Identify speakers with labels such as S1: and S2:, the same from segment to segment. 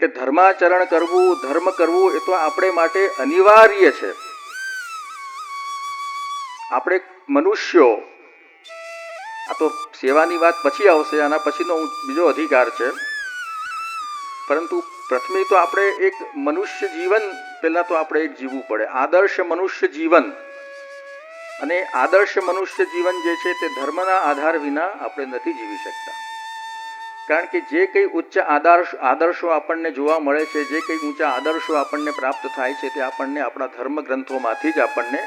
S1: કે ધર્માચરણ કરવું, ધર્મ કરવું એ તો આપણે માટે અનિવાર્ય છે. આપણે મનુષ્યો, આ તો સેવાની વાત પછી આવશે, આના પછીનો બીજો અધિકાર છે, પરંતુ પ્રથમે તો આપણે એક મનુષ્ય જીવન પહેલા તો આપણે એક જીવવું પડે, આદર્શ મનુષ્ય જીવન. અને આદર્શ મનુષ્ય જીવન જે છે તે ધર્મના આધાર વિના આપણે નથી જીવી શકતા. કારણ કે જે કંઈ ઉચ્ચ આદર્શો આપણને જોવા મળે છે, જે કંઈ ઊંચા આદર્શો આપણને પ્રાપ્ત થાય છે, તે આપણને આપણા ધર્મ ગ્રંથોમાંથી જ આપણને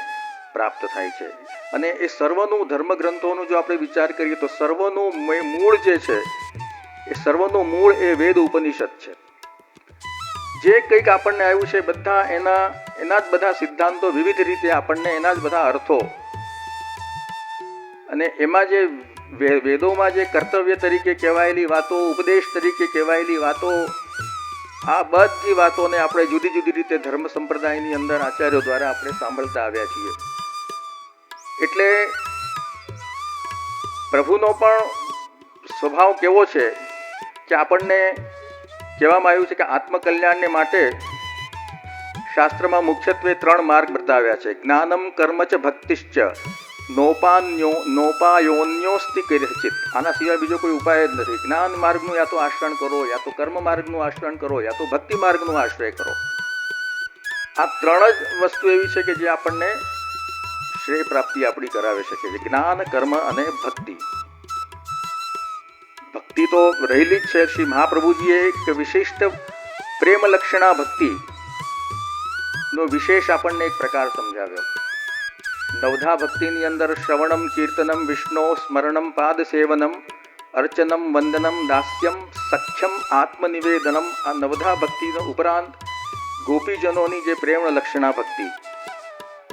S1: પ્રાપ્ત થાય છે. અને એ સર્વનું ધર્મ ગ્રંથોનું જો આપણે વિચાર કરીએ તો સર્વનું મૂળ જે છે એ સર્વનું મૂળ એ વેદ ઉપનિષદ છે. જે કંઈક આપણને આવ્યું છે બધા એના જ બધા સિદ્ધાંતો, વિવિધ રીતે આપણને એના જ બધા અર્થો, અને એમાં જે વેદોમાં જે કર્તવ્ય તરીકે કહેવાયેલી વાતો, ઉપદેશ તરીકે કહેવાયેલી વાતો, આ બધી વાતોને આપણે જુદી જુદી રીતે ધર્મ સંપ્રદાયની અંદર આચાર્યો દ્વારા આપણે સાંભળતા આવ્યા છીએ. એટલે પ્રભુનો પણ સ્વભાવ કેવો છે કે આપણને કહેવામાં આવ્યું છે કે આત્મકલ્યાણને માટે શાસ્ત્રમાં મુખ્યત્વે 3 માર્ગ બતાવ્યા છે. જ્ઞાનમ કર્મ ચ ભક્તિશ્ચ નોપાયોન્યોસ્તિ કરિચિત. આના સિવાય બીજો કોઈ ઉપાય જ નથી. જ્ઞાન માર્ગનું યા તો આશ્રય કરો, યા તો કર્મ માર્ગનું આશ્રય કરો, યા તો ભક્તિ માર્ગનું આશ્રય કરો. આ 3 જ વસ્તુ એવી છે કે જે આપણને શ્રેય પ્રાપ્તિ આપણી કરાવી શકે છે. જ્ઞાન, કર્મ અને ભક્તિ. ભક્તિ તો રહેલી જ છે. શ્રી મહાપ્રભુજીએ એક વિશિષ્ટ પ્રેમ લક્ષણા ભક્તિ નો વિશેષ આપણને એક પ્રકાર સમજાવ્યો. નવધા ભક્તિની અંદર શ્રવણમ, કીર્તનમ, વિષ્ણુ સ્મરણમ, પાદ સેવનમ, અર્ચનમ, વંદનમ, દાસ્યમ, સખ્યમ, આત્મનિવેદનમ, આ નવધા ભક્તિનો ઉપરાંત ગોપીજનોની જે પ્રેમ લક્ષણા ભક્તિ,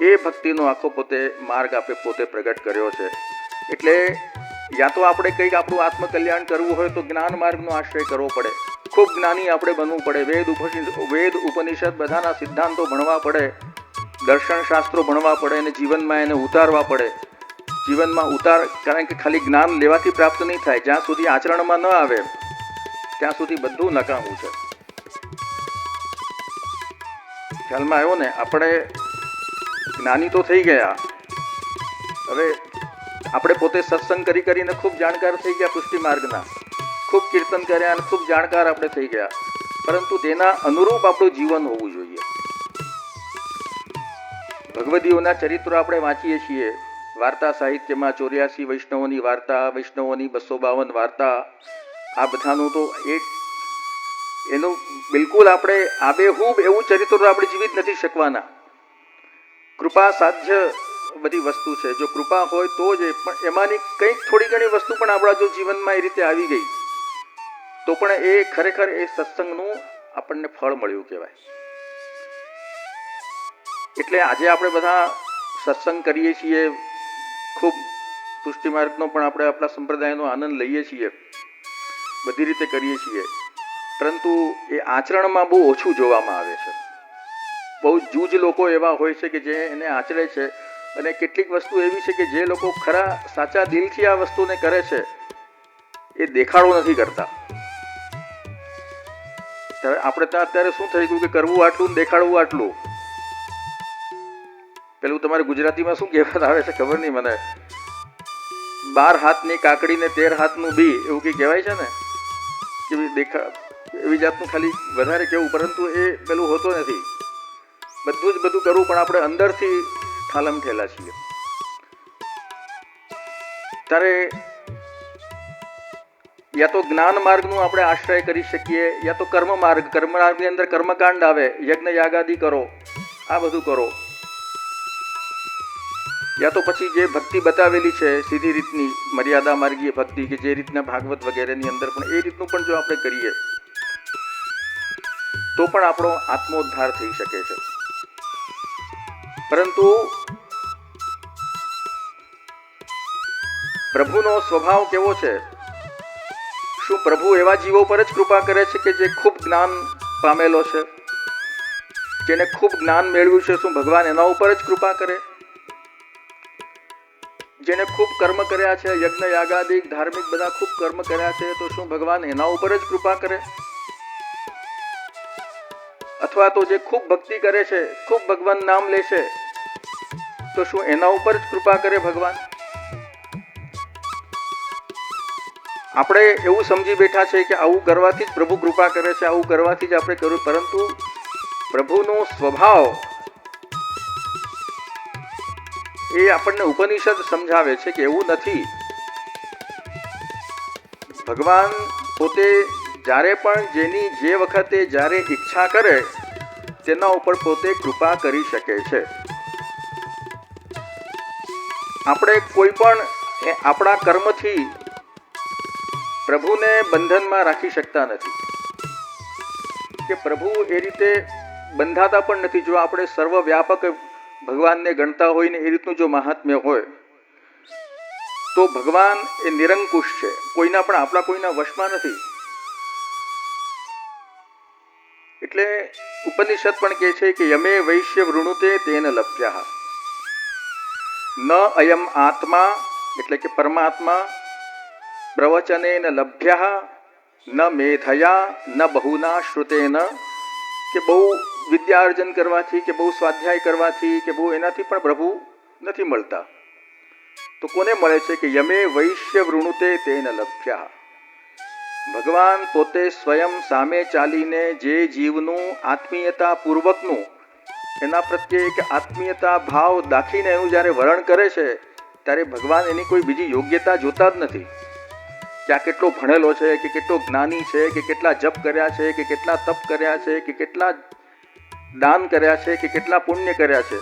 S1: એ ભક્તિનો આખો પોતે માર્ગ આપે પોતે પ્રગટ કર્યો છે. એટલે યા તો આપણે કંઈક આપણું આત્મકલ્યાણ કરવું હોય તો જ્ઞાન માર્ગનો આશ્રય કરવો પડે, ખૂબ જ્ઞાની આપણે બનવું પડે, વેદ ઉપનિષદ બધાના સિદ્ધાંતો ભણવા પડે, દર્શન શાસ્ત્રો ભણવા પડે અને જીવનમાં એને ઉતારવા પડે. જીવનમાં કારણ કે ખાલી જ્ઞાન લેવાથી પ્રાપ્ત નહીં થાય. જ્યાં સુધી આચરણમાં ન આવે ત્યાં સુધી બધું નકામું છે. ખ્યાલમાં આવ્યો ને? આપણે જ્ઞાની તો થઈ ગયા, હવે આપણે પોતે સત્સંગ કરીને ખૂબ જાણકાર થઈ ગયા, પુષ્ટિ માર્ગના ખૂબ કીર્તન કર્યા અને ખૂબ જાણકાર આપણે થઈ ગયા, પરંતુ તેના અનુરૂપ આપણું જીવન હોવું જોઈએ. ભગવદીઓના ચરિત્રો આપણે વાંચીએ છીએ, વાર્તા સાહિત્યમાં 84 વૈષ્ણવોની વાર્તા, વૈષ્ણવોની 252 વાર્તા, આ બધાનું તો એનું બિલકુલ આપણે આબેહૂબ એવું ચરિત્ર આપણે જીવી જ નથી શકવાના. કૃપા સાધ્ય બધી વસ્તુ છે. જો કૃપા હોય તો જ, પણ એમાંની કંઈક થોડી ઘણી વસ્તુ પણ આપણા જો જીવનમાં એ રીતે આવી ગઈ તો પણ એ ખરેખર એ સત્સંગનું આપણને ફળ મળ્યું કહેવાય. એટલે આજે આપણે બધા સત્સંગ કરીએ છીએ, ખૂબ પુષ્ટિ માર્ગનો પણ આપણે આપણા સંપ્રદાયનો આનંદ લઈએ છીએ, બધી રીતે કરીએ છીએ, પરંતુ એ આચરણમાં બહુ ઓછું જોવામાં આવે છે. બહુ જૂજ લોકો એવા હોય છે કે જે એને આચરે છે, અને કેટલીક વસ્તુ એવી છે કે જે લોકો ખરા સાચા દિલથી આ વસ્તુને કરે છે એ દેખાડો નથી કરતા. આપણે ત્યાં અત્યારે શું થઈ ગયું કે કરવું આટલું ને દેખાડવું આટલું. પેલું તમારે ગુજરાતીમાં શું કહેવત આવે છે ખબર નહીં મને, 12 હાથની કાકડી ને 13 હાથનું બી, એવું કંઈ કહેવાય છે ને, કે એવી જાતનું ખાલી વધારે કહેવું, પરંતુ એ પેલું હોતો નથી. બધું જ બધું કરવું, પણ આપણે અંદરથી ઠાલમ ઠેલા છીએ. ત્યારે યા તો જ્ઞાન માર્ગનું આપણે આશ્રય કરી શકીએ, યા તો કર્મ માર્ગની અંદર કર્મકાંડ આવે, યજ્ઞ યાગાદિ કરો, આ બધું કરો, યા તો પછી જે ભક્તિ બતાવેલી છે સીધી રીતની મર્યાદા માર્ગીય ભક્તિ, કે જે રીતના ભાગવત વગેરેની અંદર પણ એ રીતનું પણ જો આપણે કરીએ તો પણ આપણો આત્મોદ્ધાર થઈ શકે છે. પરંતુ પ્રભુનો સ્વભાવ કેવો છે? શું પ્રભુ એવા જીવો પર જ કૃપા કરે છે કે જે ખૂબ જ્ઞાન પામેલો છે, જેને ખૂબ જ્ઞાન મેળવ્યું છે? શું ભગવાન એના ઉપર જ કૃપા કરે? જેને ખૂબ કર્મ કર્યા છે, યજ્ઞ યાગાદિક ધાર્મિક બધા ખૂબ કર્મ કર્યા છે, તો શું ભગવાન એના ઉપર જ કૃપા કરે? અથવા તો જે ખૂબ ભક્તિ કરે છે, ખૂબ ભગવાન નામ લે છે, તો શું એના ઉપર જ કૃપા કરે ભગવાન? આપણે એવું સમજી બેઠા છે કે આવું કરવાથી જ પ્રભુ કૃપા કરે છે, આવું કરવાથી જ આપણે કર્યું, પરંતુ પ્રભુનો સ્વભાવ એ આપણને ઉપનિષદ સમજાવે છે કે એવું નથી. ભગવાન પોતે જ્યારે પણ જેની જે વખતે જ્યારે ઈચ્છા કરે તેના ઉપર પોતે કૃપા કરી શકે છે. આપણે કોઈ પણ આપણા કર્મથી પ્રભુને બંધનમાં રાખી શકતા નથી કે પ્રભુ એ રીતે બંધાતા પણ નથી. જો આપણે સર્વવ્યાપક ભગવાનને ગણતા હોય ને એ રીતનું જો મહાત્મ્ય હોય તો ભગવાન એ નિરંકુશ છે, કોઈના પણ આપણા કોઈના વશમાં નથી. એટલે ઉપનિષદ પણ કહે છે કે યમે વૈશ્ય વૃણુતે તેન લભ્યઃ ન અયમ આત્મા એટલે કે પરમાત્મા પ્રવચનેન લભ્યઃ ન મેધયા ન બહુના શ્રુતેન, કે બહુ વિદ્યાર્જન કરવાથી કે બહુ સ્વાધ્યાય કરવાથી કે બહુ એનાથી પણ પ્રભુ નથી મળતા. તો કોને મળે છે કે યમે વૈશ્ય વૃણુતે તેન લભ્યઃ. ભગવાન પોતે સ્વયં સામે ચાલીને જે જીવનું આત્મીયતા પૂર્વકનું એના પ્રત્યે એક આત્મીયતા ભાવ દાખીને એનું જ્યારે વર્ણન કરે છે ત્યારે ભગવાન એની કોઈ બીજી યોગ્યતા જોતા જ નથી કે આ કેટલો ભણેલો છે કે કેટલો જ્ઞાની છે કે કેટલા જપ કર્યા છે કે કેટલા તપ કર્યા છે કે કેટલા દાન કર્યા છે કે કેટલા પુણ્ય કર્યા છે.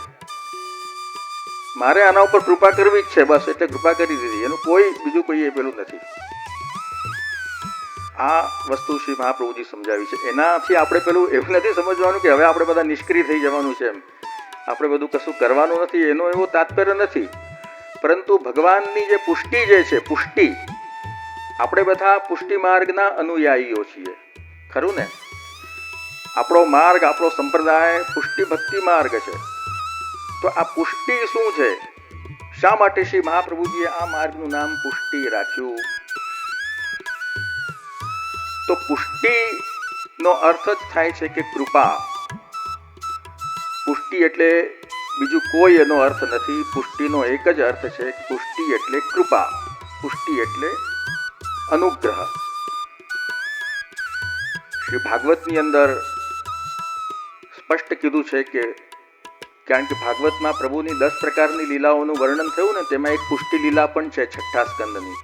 S1: મારે આના ઉપર કૃપા કરવી જ છે, બસ એટલે કૃપા કરી દીધી, એનું કોઈ બીજું કોઈ એ પેલું નથી. આ વસ્તુ શ્રી મહાપ્રભુજી સમજાવી છે. એનાથી આપણે પેલું એવું નથી સમજવાનું કે હવે આપણે બધા નિષ્ક્રિય થઈ જવાનું છે, એમ આપણે બધું કશું કરવાનું નથી, એનો એવો તાત્પર્ય નથી. પરંતુ ભગવાનની જે પુષ્ટિ જે છે, પુષ્ટિ, આપણે બધા પુષ્ટિ માર્ગના અનુયાયીઓ છીએ, ખરું ને? આપણો માર્ગ, આપણો સંપ્રદાય પુષ્ટિ ભક્તિ માર્ગ છે. તો આ પુષ્ટિ શું છે? શા માટે શ્રી મહાપ્રભુજીએ આ માર્ગનું નામ પુષ્ટિ રાખ્યું? તો પુષ્ટિનો અર્થ જ થાય છે કે કૃપા. પુષ્ટિ એટલે બીજું કોઈ એનો અર્થ નથી. પુષ્ટિનો એક જ અર્થ છે, પુષ્ટિ એટલે કૃપા, પુષ્ટિ એટલે અનુગ્રહ. શ્રી ભાગવતની અંદર સ્પષ્ટ કીધું છે કે કારણ કે ભાગવતમાં પ્રભુની 10 પ્રકારની લીલાઓનું વર્ણન થયું ને, તેમાં એક પુષ્ટિ લીલા પણ છે 6ઠ્ઠા સ્કંદની.